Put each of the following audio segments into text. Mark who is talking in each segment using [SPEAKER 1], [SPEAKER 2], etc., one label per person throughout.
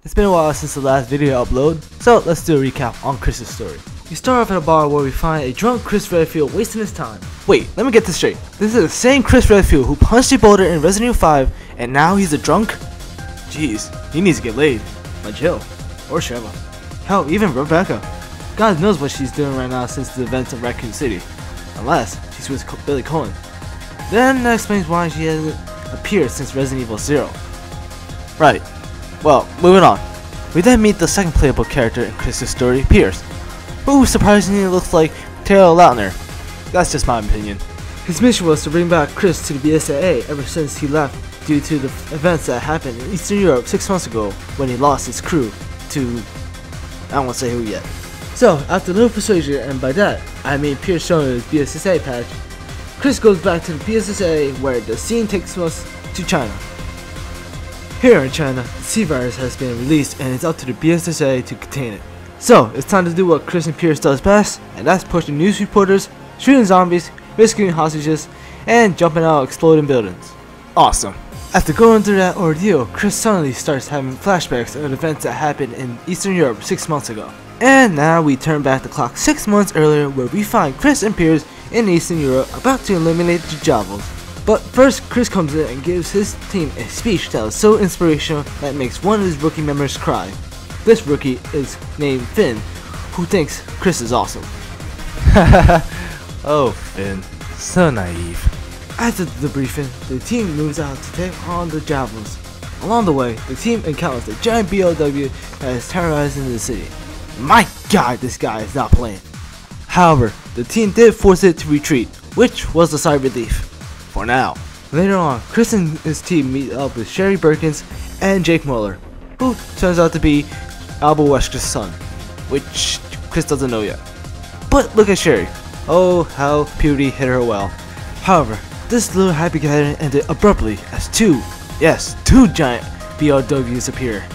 [SPEAKER 1] It's been a while since the last video upload, so let's do a recap on Chris's story. We start off at a bar where we find a drunk Chris Redfield wasting his time. Wait, let me get this straight. This is the same Chris Redfield who punched a boulder in Resident Evil 5 and now he's a drunk? Jeez, he needs to get laid. By Jill. Or Sheva. Hell, even Rebecca. God knows what she's doing right now since the events of Raccoon City. Unless she's with Billy Cohen. Then that explains why she hasn't appeared since Resident Evil 0. Right. Well, moving on. We then meet the second playable character in Chris's story, Pierce, who surprisingly looks like Taylor Lautner. That's just my opinion. His mission was to bring back Chris to the BSAA ever since he left due to the events that happened in Eastern Europe 6 months ago when he lost his crew to... I don't want to say who yet. So, after a little persuasion, and by that, I mean Pierce showing his BSSA patch, Chris goes back to the BSSA where the scene takes us to China. Here in China, the C virus has been released and it's up to the BSSA to contain it. So, it's time to do what Chris and Pierce does best, and that's pushing news reporters, shooting zombies, rescuing hostages, and jumping out exploding buildings. Awesome. After going through that ordeal, Chris suddenly starts having flashbacks of events that happened in Eastern Europe 6 months ago. And now we turn back the clock 6 months earlier where we find Chris and Pierce in Eastern Europe about to eliminate the Javels. But first, Chris comes in and gives his team a speech that was so inspirational that makes one of his rookie members cry. This rookie is named Finn, who thinks Chris is awesome. Oh, Finn, so naive. After the debriefing, the team moves out to take on the Javels. Along the way, the team encounters a giant BOW that is terrorizing the city. My god, this guy is not playing. However, the team did force it to retreat, which was a sigh of relief. For now. Later on, Chris and his team meet up with Sherry Birkins and Jake Muller, who turns out to be Alba Wesker's son, which Chris doesn't know yet. But look at Sherry. Oh, how puberty hit her well. However, this little happy gathering ended abruptly as two giant BOWs appear.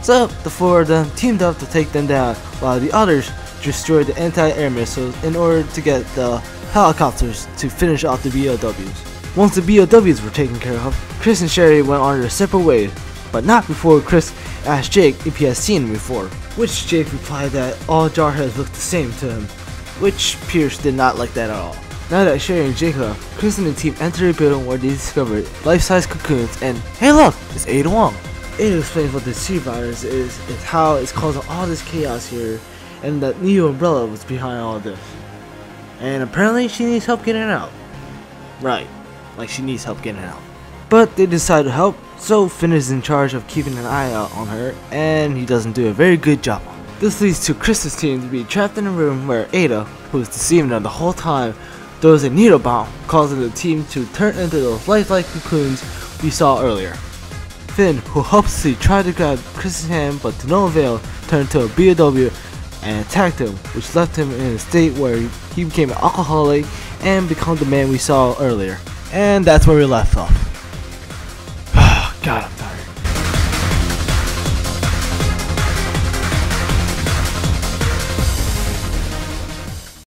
[SPEAKER 1] So, the four of them teamed up to take them down, while the others destroyed the anti-air missiles in order to get the helicopters to finish off the BOWs. Once the BOWs were taken care of, Chris and Sherry went on their separate ways, but not before Chris asked Jake if he had seen him before, which Jake replied that all jarheads looked the same to him, which Pierce did not like that at all. Now that Sherry and Jake left, Chris and the team entered a building where they discovered life-size cocoons and hey look, it's Ada Wong. Ada explains what the C virus is and how it's causing all this chaos here, and that Neo Umbrella was behind all this. And apparently she needs help getting out. Right, like she needs help getting out. But they decide to help, so Finn is in charge of keeping an eye out on her, and he doesn't do a very good job on it. This leads to Chris's team to be trapped in a room where Ada, who is deceiving them the whole time, throws a needle bomb, causing the team to turn into those lifelike cocoons we saw earlier. Finn, who hopelessly tried to grab Chris's hand but to no avail, turned to a BOW and attacked him, which left him in a state where he became an alcoholic and became the man we saw earlier. And that's where we left off. God.